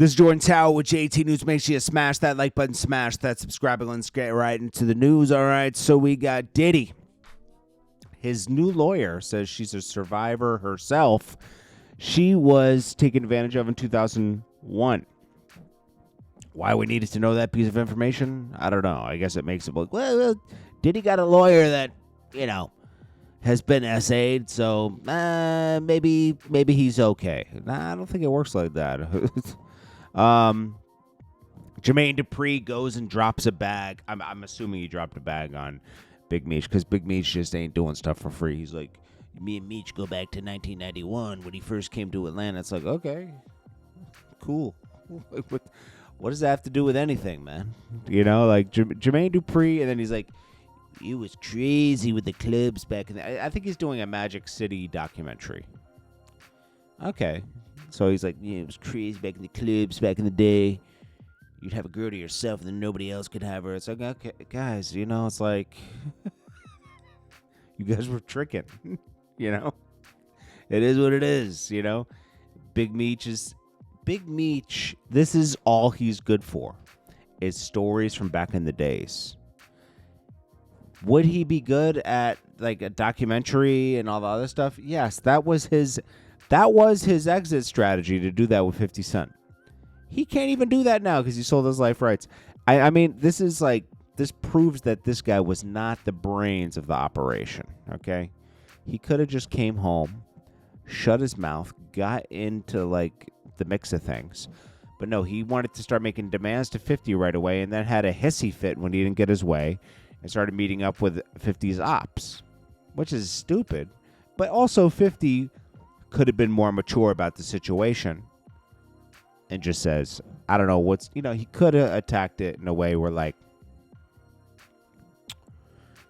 This is Jordan Tower with JT News. Make sure you smash that like button, smash that subscribe button. Let's get right into the news. All right, so we got Diddy. His new lawyer says she's a survivor herself. She was taken advantage of in 2001. Why we needed to know that piece of information? I don't know. I guess it makes it look, well, Diddy got a lawyer that, has been SA'd, so maybe he's okay. Nah, I don't think it works like that. Jermaine Dupri goes and drops a bag. I'm assuming he dropped a bag on Big Meech, because Big Meech just ain't doing stuff for free. He's like, me and Meech go back to 1991 when he first came to Atlanta. It's like, okay, cool. What does that have to do with anything, man? Like Jermaine Dupri, and then he's like, you was crazy with the clubs back in the... I think he's doing a Magic City documentary. Okay. So he's like, it was crazy back in the clubs back in the day. You'd have a girl to yourself and then nobody else could have her. It's like, okay, guys, it's like... you guys were tricking, It is what it is, Big Meech, this is all he's good for, is stories from back in the days. Would he be good at like a documentary and all the other stuff? Yes, that was his exit strategy, to do that with 50 Cent. He can't even do that now because he sold his life rights. I mean, this proves that this guy was not the brains of the operation, okay? He could have just came home, shut his mouth, got into like the mix of things. But no, he wanted to start making demands to 50 right away, and then had a hissy fit when he didn't get his way and started meeting up with 50's ops, which is stupid. But also 50 could have been more mature about the situation and just says, I don't know he could have attacked it in a way where, like,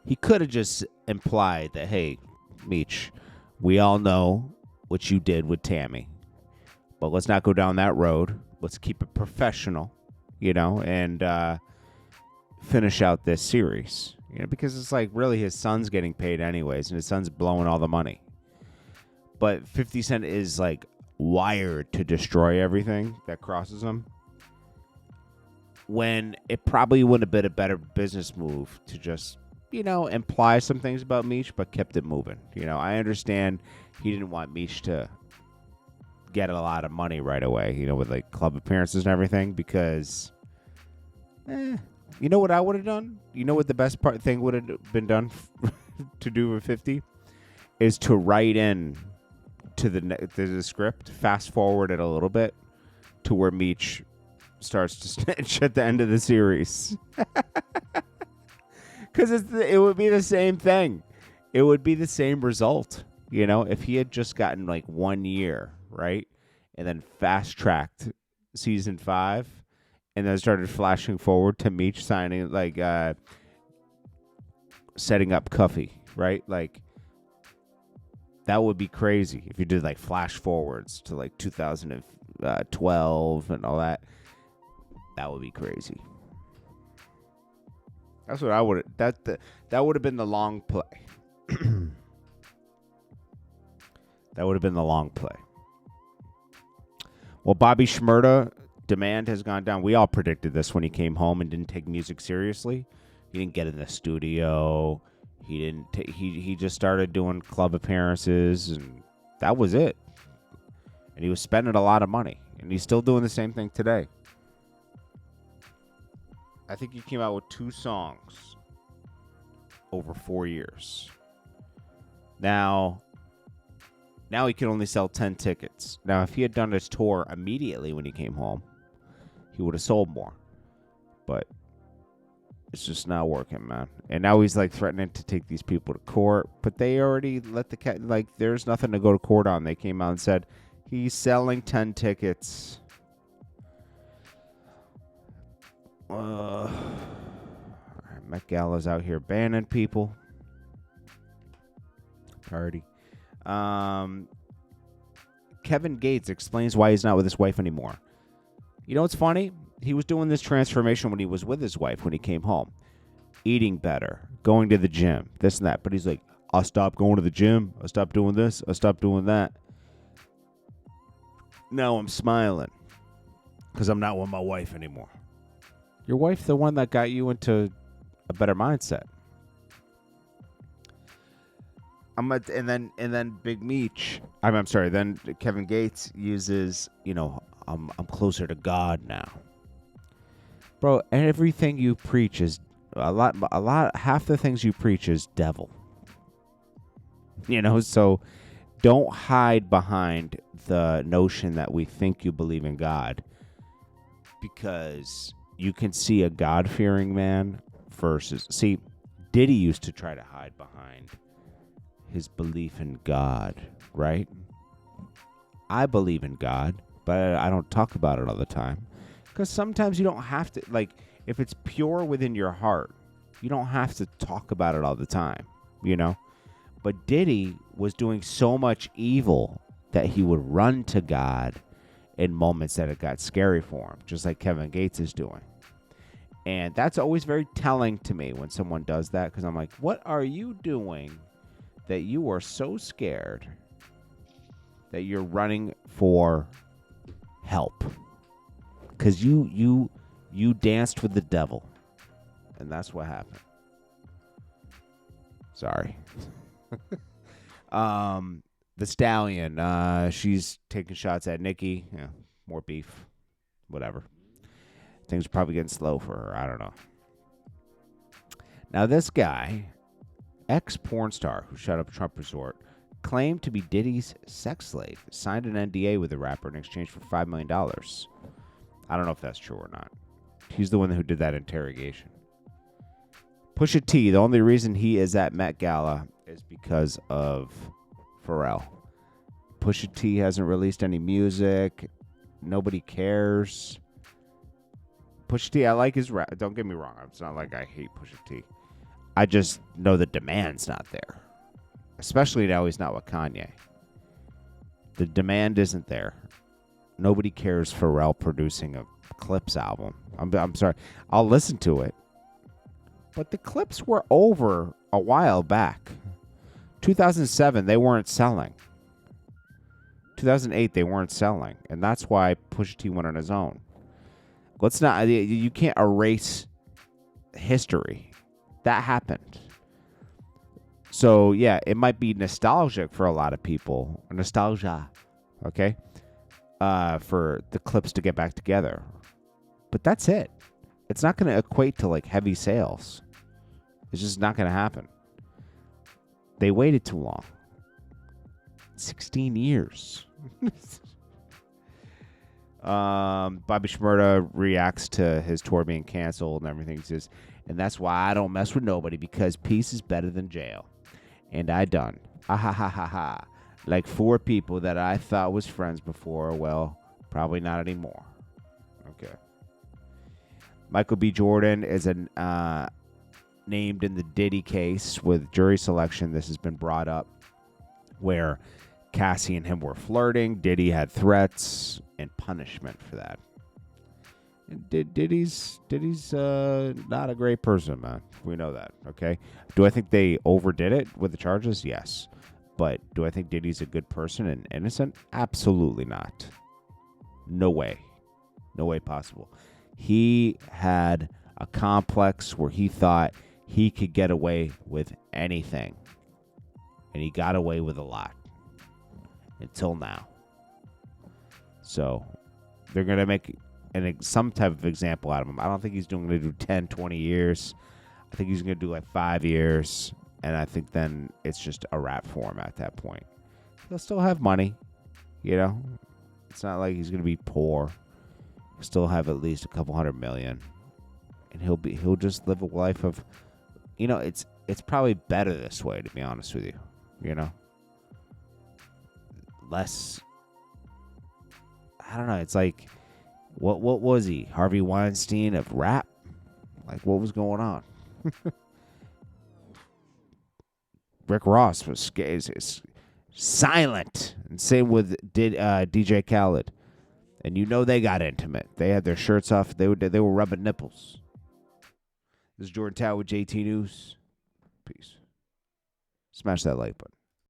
he could have just implied that, hey, Meech, we all know what you did with Tammy, but let's not go down that road. Let's keep it professional, and finish out this series, because it's like, really, his son's getting paid anyways, and his son's blowing all the money. But 50 Cent is like wired to destroy everything that crosses him, when it probably would have been a better business move to just, imply some things about Meech, but kept it moving. I understand he didn't want Meech to get a lot of money right away, with like club appearances and everything, because you know what I would have done? You know what the best thing would have been done to do with 50? Is to write in to the script, fast forward it a little bit to where Meech starts to snitch at the end of the series. Because it would be the same thing. It would be the same result, if he had just gotten like 1 year, right? And then fast-tracked season 5, and then started flashing forward to Meech signing, like, setting up Cuffy, right? Like, that would be crazy if you did, like, flash forwards to, like, 2012 and all that. That would be crazy. That's what I would have... That would have been the long play. That would have been the long play. Well, Bobby Shmurda, demand has gone down. We all predicted this when he came home and didn't take music seriously. He didn't get in the studio. He just started doing club appearances, and that was it. And he was spending a lot of money, and he's still doing the same thing today. I think he came out with 2 songs over 4 years. Now he can only sell 10 tickets. Now, if he had done his tour immediately when he came home, he would have sold more. But it's just not working, man. And now he's like threatening to take these people to court. But they already let the cat, like, there's nothing to go to court on. They came out and said he's selling 10 tickets. Met Gala's out here banning people. Party. Kevin Gates explains why he's not with his wife anymore. You know what's funny? He was doing this transformation when he was with his wife when he came home. Eating better, going to the gym, this and that. But he's like, I'll stop going to the gym. I'll stop doing this. I'll stop doing that. Now I'm smiling. because I'm not with my wife anymore. Your wife, the one that got you into a better mindset. And then Big Meech. I'm sorry. Then Kevin Gates uses, I'm closer to God now, bro. Everything you preach is a lot. Half the things you preach is devil. So don't hide behind the notion that we think you believe in God, because you can see a God-fearing man versus... See, Diddy used to try to hide behind his belief in God, right? I believe in God, but I don't talk about it all the time, because sometimes you don't have to, like, if it's pure within your heart, you don't have to talk about it all the time, But Diddy was doing so much evil that he would run to God in moments that it got scary for him, just like Kevin Gates is doing. And that's always very telling to me when someone does that, because I'm like, what are you doing that you are so scared that you're running for help? Because you danced with the devil, and that's what happened. Sorry. The Stallion, she's taking shots at Nicki. Yeah, more beef. Whatever. Things are probably getting slow for her. I don't know. Now, this guy, ex-porn star who shot up a Trump resort, claimed to be Diddy's sex slave, signed an NDA with the rapper in exchange for $5 million. I don't know if that's true or not. He's the one who did that interrogation. Pusha T, the only reason he is at Met Gala is because of Pharrell. Pusha T hasn't released any music. Nobody cares. Pusha T, I like his rap. Don't get me wrong. It's not like I hate Pusha T. I just know the demand's not there. Especially now he's not with Kanye. The demand isn't there. Nobody cares Pharrell producing a Clips album. I'm sorry. I'll listen to it. But the Clips were over a while back. 2007, they weren't selling. 2008, they weren't selling. And that's why Pusha T went on his own. Let's not... You can't erase history. That happened. So, yeah, it might be nostalgic for a lot of people. Nostalgia. Okay? For the Clips to get back together. But that's it. It's not going to equate to, like, heavy sales. It's just not going to happen. They waited too long. 16 years. Bobby Shmurda reacts to his tour being canceled and everything. He says, and that's why I don't mess with nobody, because peace is better than jail. And I done. Ha ha ha ha ha. Like 4 people that I thought was friends before. Well, probably not anymore. Okay. Michael B. Jordan is named in the Diddy case with jury selection. This has been brought up where Cassie and him were flirting. Diddy had threats and punishment for that. Diddy's not a great person, man. We know that, okay? Do I think they overdid it with the charges? Yes. But do I think Diddy's a good person and innocent? Absolutely not. No way. No way possible. He had a complex where he thought he could get away with anything. And he got away with a lot. Until now. So, they're going to make some type of example out of him. I don't think he's going to do 10, 20 years. I think he's going to do like 5 years. And I think then it's just a wrap for him at that point. He'll still have money. It's not like he's going to be poor. He'll still have at least a couple $100 million. And he'll just live a life of, it's probably better this way, to be honest with you. Less, I don't know. It's like, what was he? Harvey Weinstein of rap? Like, what was going on? Rick Ross was silent. And same with DJ Khaled. And they got intimate. They had their shirts off. They were rubbing nipples. This is Jordan Tower with JT News. Peace. Smash that like button.